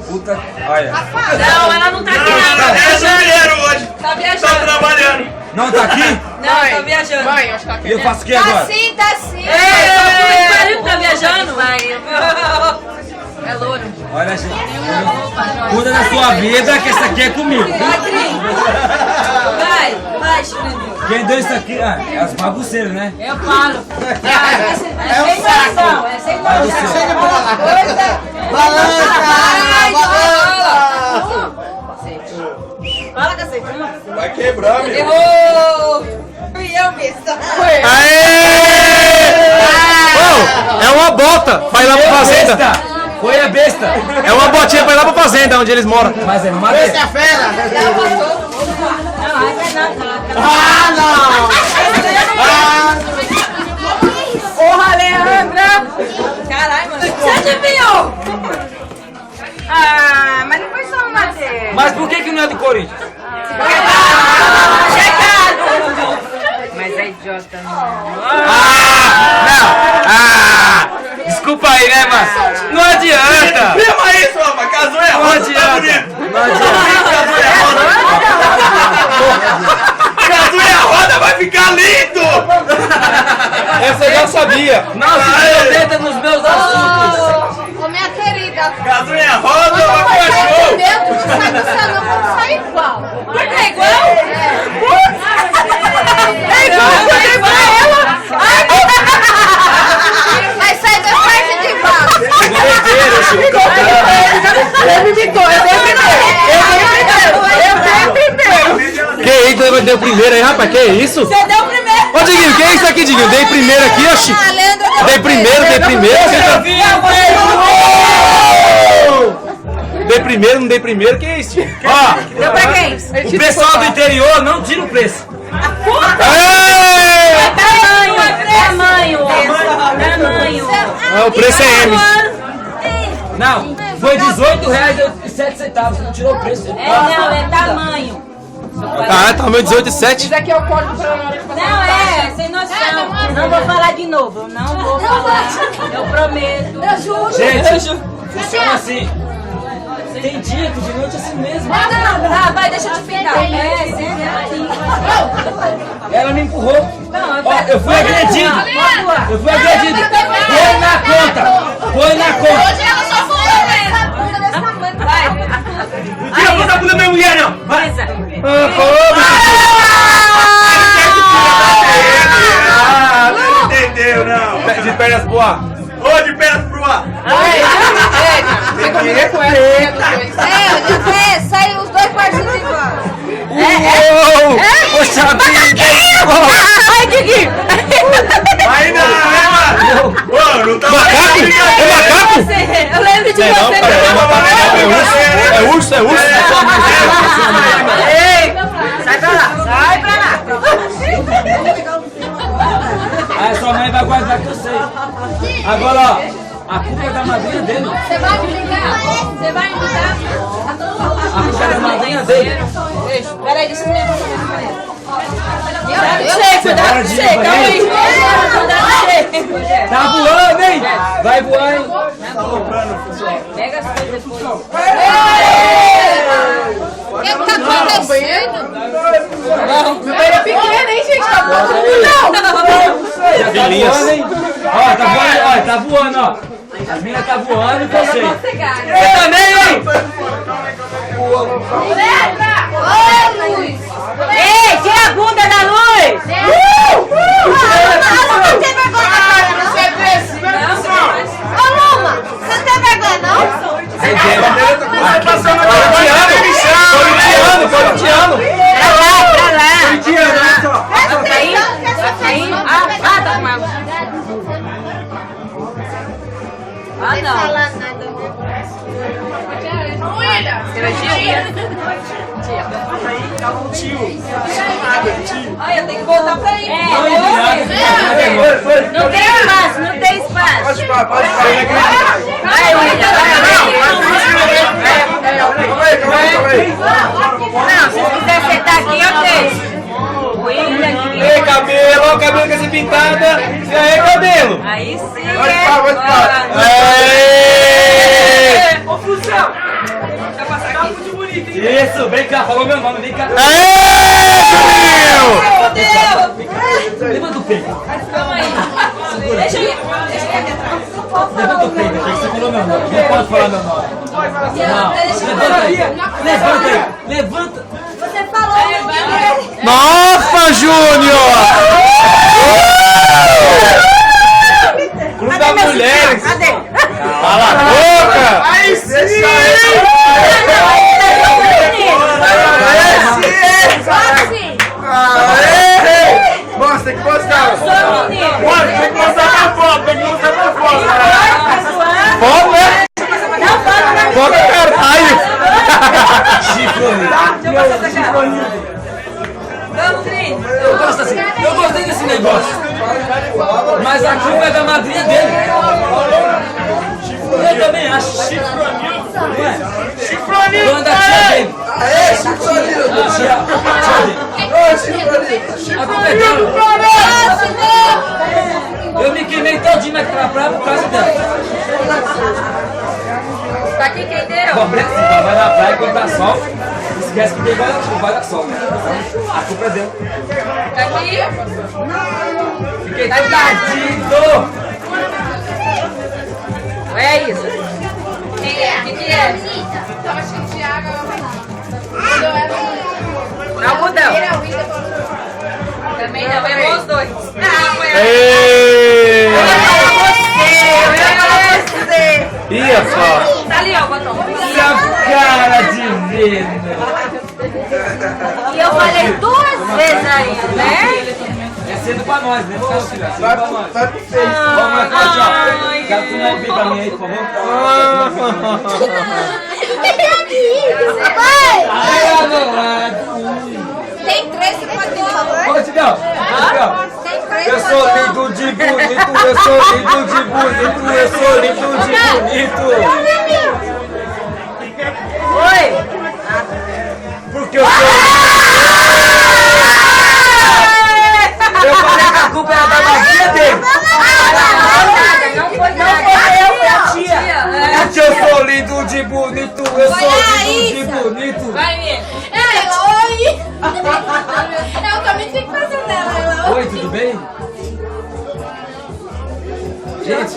Puta. Olha. Não, ela não tá aqui. É janeiro hoje. Tá viajando. Tá trabalhando. Não tá aqui? Não, tá viajando. Mãe, acho que ela E eu faço o que agora? Tá sim, tá sim. Tá viajando? É louro. Olha, gente. Cuida da sua vida, que essa aqui é comigo. Vai, Chiquinho. Quem deu isso aqui? Ah, é as bagunceiras, né? Eu falo. É sem noção, é sem noção. chega pra lá. Fala, cacete. Vai quebrar, meu. Errou. E eu mesmo. É uma bota pra ir lá pra fazenda. Besta. Foi a besta. É uma botinha pra ir lá pra fazenda, onde eles moram. Mas é Esse madeira. é fera. Porra, Leandra. Caralho, mano. Você adivinhou? Ah, mas não foi só uma dele. Mas por que não é do Corinthians? Mas é idiota, Desculpa aí, né, mas não adianta. Filma isso, rapaz. Casou é Não rosa, tá adianta. bonito. Não adianta. Casou é roda, vai ficar lindo. Essa eu já sabia. Não se meta nos meus assuntos. Ô, minha querida, Casou é roda, vai vai ficar sair show. dentro, não sai do céu, não, vamos sair igual. É igual? É igual ela. Vai sair da parte de baixo. Que isso, deu primeiro aí, rapaz? Que isso? Você deu primeiro. Ô, Diguinho, que é isso aqui, Diguinho? Dei primeiro aqui, oxi. Dei primeiro. Dei primeiro, não dei primeiro, que é isso? Ó, Deu pra quem? o pessoal do interior não tira o preço. Tamanho. O preço é M. Não, foi R$18,07. Não tirou o preço. É tamanho. Ah, tamanho 18,7. Isso aqui é o código pra hora de fazer. Não, sem noção. Não vou falar de novo. Eu não vou falar. Eu prometo. Eu juro. Gente, funciona assim. Tem dia que de noite é assim mesmo. Ah, vai, deixa eu te pintar. Ela me empurrou. Não, Ó, eu fui agredido. Eu fui agredido. Põe na conta. Põe na conta. Hoje ela só foi Tira a bunda da minha mulher, não. Vai. Não entendeu, não. De pernas pro ar. Ô, de pernas pro ar. Você combina com ela. Sai os dois partidos igual. Poxa vida. Ai, Diguinho. Aí não, é, mano. Ô, não tá Macaco? É macaco? Eu lembro de Não, você. cara, é urso. Ei, sai pra lá. Sai pra lá. Aí sua mãe vai guardar que eu sei. Agora, ó, a culpa é da madrinha dele. Você vai me ligar? Você vai me ligar? A culpa é da madrinha dele. Peraí, deixa eu ver. Cuidado de Tá voando, hein? Vai voar, hein? Pega as coisas depois. O que tá acontecendo? Meu banheiro é pequeno, hein, gente? Tá voando não. Já tá voando, hein? Ó, tá voando, ó, tá voando, ó. As minas tá voando e você. Você também, hein? Ô, Luiz! Ei, tira a bunda da luz! Luma, não tem vergonha na cara, não? Ô, Luma, você não tem vergonha, não? Corintiano. Pra lá! Tá caindo? Tá caindo? Ah, tá com água. Ah, não. Falar nada. Olha, tem que voltar pra aí. Não tem espaço, não tem espaço. Pode ficar. Vai, não, se você quiser sentar aqui, ok. Ei, cabelo, ó, o cabelo com essa pintada. E aí, cabelo? Aí sim, Pode ficar. Aê! mano, vem cá. Aê, Juninho! Levanta o peito. Calma aí. Deixa eu ir aqui atrás. Levanta o peito, achei que você falou meu nome. Não pode falar meu nome. Não, levanta aí. Levanta aí. Levanta. Você falou que Nossa, Júnior! Clube das Mulheres! Cadê? Cala a boca! Aí sim! Nossa, tem que postar! Sou menino. Mano, tem que mostrar pra foto, tem que mostrar pra foto! Foto, né? Foto caralho! Vamos, Cris. Eu gosto assim. Eu gostei desse negócio. Mas a culpa é da madrinha dele. Eu também acho. Não é? Dona da tia dele. A culpa é dela. Eu me queimei todinho naquela praia por causa dela. Tá aqui quem deu? Problema se vai na praia quando tá sol. Esquece que tem vai dar sol. A culpa é dela. Tá aqui. Fiquei tão tardido. É isso. Quem é? O que é? Tava cheio de água. Algodão. Também não, é os dois. Não, foi Ei! você. Ih, só! Tá ali, ó, o botão. Essa cara de vendo. E eu falei 2 vezes ainda, né? É cedo pra nós, né? Filho? É cedo pra nós. Vamos lá, Cláudio. Quero tu não vir pra mim aí, por favor. tem 3 que pode ter, por favor. Ô, Tibião. Tem 3 Eu sou lindo de bonito, eu sou lindo de bonito, eu sou lindo de bonito. Oi. Porque eu sou. Eu falei que a culpa era da madrinha dele. Não foi eu, foi a tia. Porque eu sou lindo de bonito, eu sou lindo de bonito. Vai, Nê. Oi! Eu também tenho que fazer dela. Oi, tudo bem? Gente,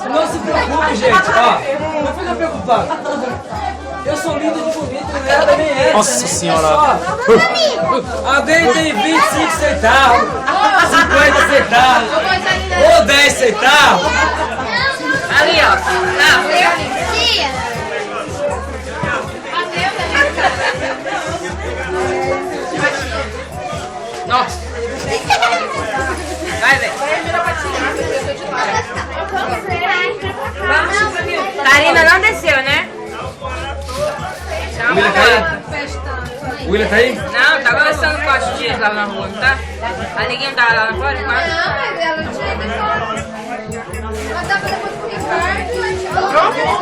não se preocupe, gente. Ó, não fica preocupado. Eu sou lindo de bonito, ela também é. Nossa senhora! Alguém tem 25 centavos, 50 centavos, ou 10 centavos. Ali, ó. Tá. Tia! Nossa. Vai, velho. Karina não desceu, né? O William tá aí? O William tá aí? Não, tá conversando com as tias lá na rua, não tá? A neguinha tá lá na fora, Não, quase. mas ela tinha ido embora. Mas dá pra depois pro Ricardo.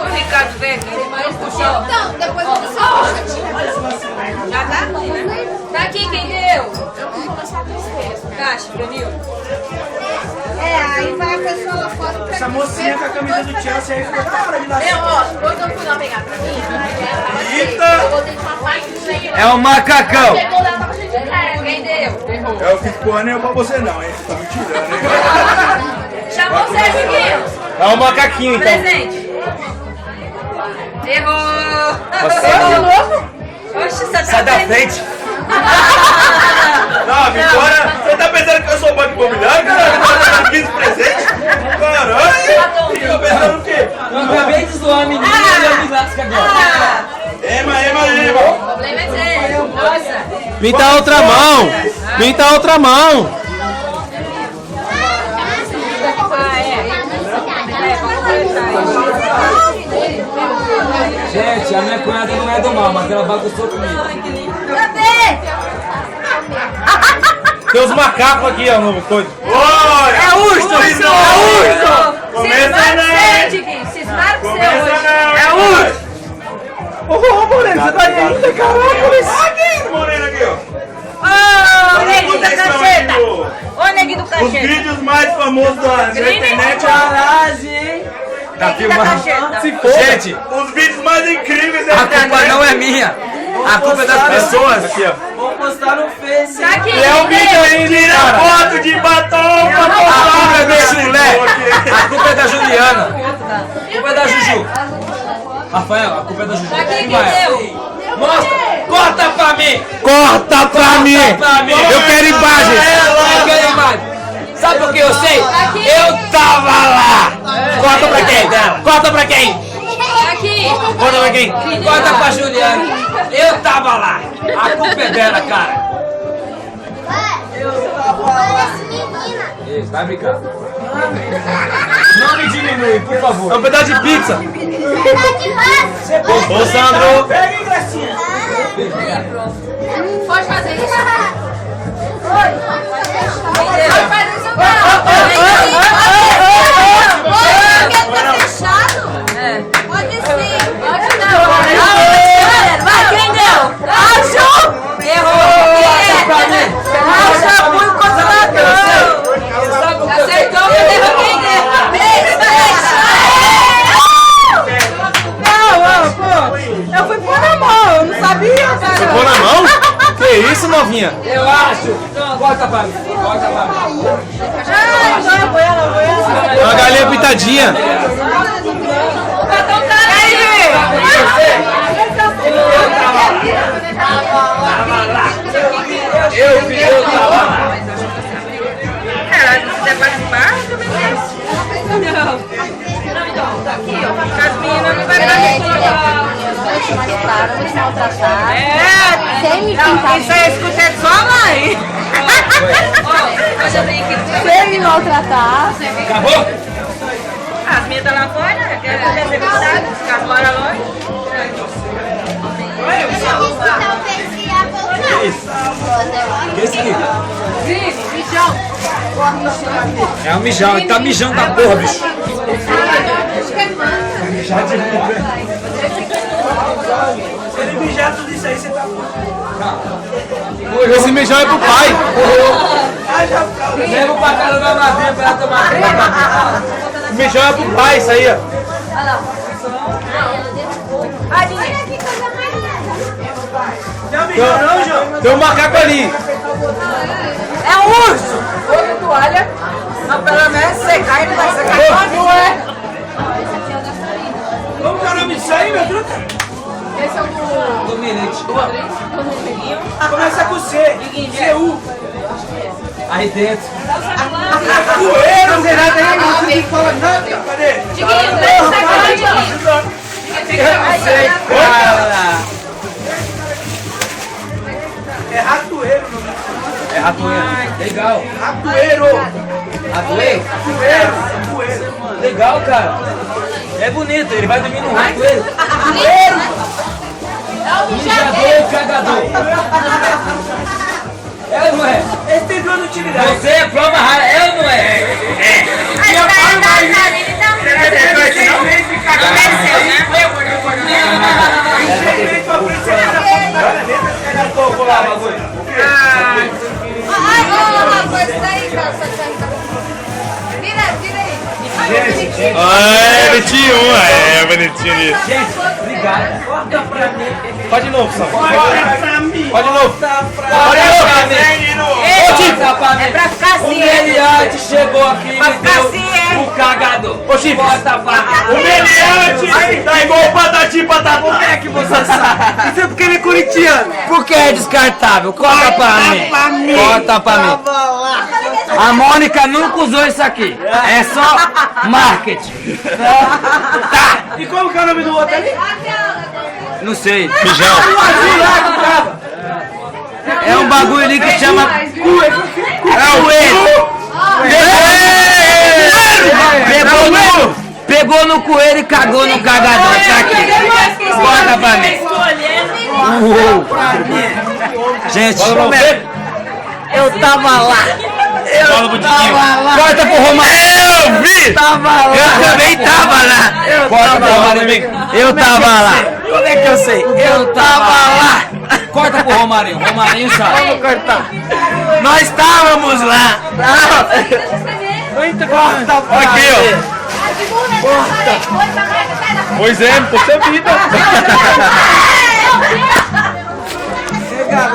O Ricardo veio aqui. Então, depois você Já tá aqui, né? Tá aqui, quem deu? Caixa, Danil. aí vai a pessoa lá fora pra Essa mocinha com a camisa do Chelsea aí ficou da hora de lá. Quando eu fui lá pegar pra mim, Eita! eu botei de passar e É um macacão. chegou lá, tava cheio de carne. Quem deu? Eu fico porra nenhuma pra você não, hein? Você tá me tirando, hein? Chamou você, Chiquinho. É um macaquinho, então. Presente. Errou. Nossa. Oxe, você tá Sai da frente. Não, Vitória, você tá pensando que eu sou banco imobiliário, cara? Eu tô dando 15 presentes? Caralho! Fica pensando o quê? Eu acabei de zoar a menina e eu me lasco agora. Ema! O problema é seu. Nossa. Pinta a outra mão! Pinta a outra mão! Ah, é. Vamos conversar aí. Gente, a minha cunhada não é do mal, mas ela bagunçou comigo. Tem os macacos aqui, ó, no coisa. Oi! É urso! É urso! Começa Cismar não! você, Chiquinho. Cismar você Começa hoje. não! É urso! Ô, Moreno, você tá aí ainda, caralho! Aqui, moreno aqui, ó! Ô, neguinho da Presta cacheta! atenção, Ô, neguinho do Os cacheta! vídeos mais famosos da internet, Neguinho da cacheta! Gente, os vídeos mais incríveis da a culpa internet. não é minha. A culpa é das pessoas. Aqui, ó. Vou postar no Face. Aqui. É o vídeo aí, tira foto de batom pra postar. A culpa é do chulé. A culpa é da Juliana. A culpa é da Juju. Rafael, a culpa é da Juju. Aqui, quem Vai. deu? Mostra. Corta pra mim. Corta pra mim. Pra mim. Eu quero imagens. Eu quero imagem. Sabe por que eu sei? Eu tava lá. Corta pra quem? Corta pra quem? Aqui. Corta pra quem? Corta pra Juliana. Eu tava lá. A culpa é dela, cara. Parece menina. Isso, vai brincar. Não me diminui, por favor. É um pedaço de pizza. Verdade, rosa. Ô, Sandro. Pega, Gracinha. Pode fazer isso? Oi. Pode fazer isso. Tá fechado? É. Pode sim. Pode não. Vai, quem deu? Acho. Errou. Acho muito controlador. Acertou, mas errou quem deu. Eu fui pôr na mão, eu não sabia, cara. Pô na mão? Que isso, novinha? Eu acho. Corta pra mim. Corta pra mim. É uma galinha pitadinha. O cartão tá aí. Eu tava lá. Se quiser participar, também tem. Não. Tá aqui, ó. As meninas não vai participar. Nos maltrataram. Sem me Não, pintar. isso aí eu escutei de sua mãe. Ó, eu já venho aqui. Sem me maltratar. Acabou? As minhas tá lá fora, né? Quer ser deputada, ficar fora longe. Que isso aqui? Mijão. É um mijão, ele tá mijando da porra, bicho. Se ele mijar tudo isso aí, você tá... Esse mijão é pro pai. Leva pra casa da madrinha pra ela tomar conta. O mijão é pro pai, isso aí, ó. Não mijou não, João? Tem um macaco ali. É um urso. Outra toalha. Mas pelo menos secar, ele vai secar. Não é? Como que é o nome disso aí, meu truta? Esse é o do... Dominete. Começa com C. C-U. Aí dentro. Poeira, não tem nada aí, não fala nada. Cadê? Diguinho, 3 segundos, Diguinho. Eu sei, cara. É ratoeiro o nome. É ratoeiro. Legal. Ratoeiro. Ratoeiro? Ratoeiro. Legal, cara. É bonito, ele vai dormir no ratoeiro. Mijador e cagador. É ou não é? Esse tem duas utilidades. Você é prova rara, é ou não é? É, bonitinho, é bonitinho ali. Gente, obrigado. Corta pra mim. Pode de novo, Sam. Corta pra mim. Pode de novo. Corta Pode de novo. Corta pra mim. É pra ficar O assim, meliante chegou aqui e Pra me ficar deu assim, é. o cagador. Ô, Chifres. Corta pra O mim. meliante tá igual o patati patatá. Como é que você sabe? Isso é porque ele é corintiano. Porque é descartável. Corta pra mim. Corta pra mim. A Mônica nunca usou isso aqui. É só marketing. Tá. E como que é o nome do outro ali? Não sei. Mijão. É um bagulho ali que chama... É o coelho. Pegou no coelho e cagou no cagador. Tá aqui. Corta pra mim. Gente, eu tava lá. Fala pro Tiquinho. Corta pro Romário. Eu vi. Tava lá. Eu também tava lá. Corta pro Romário. Eu tava lá. Como é que eu sei? Eu tava lá. Corta pro Romarinho. Romarinho sabe. Vamos cortar. Nós estávamos lá. Aqui, ó. Pois é, por ser vida. Obrigado.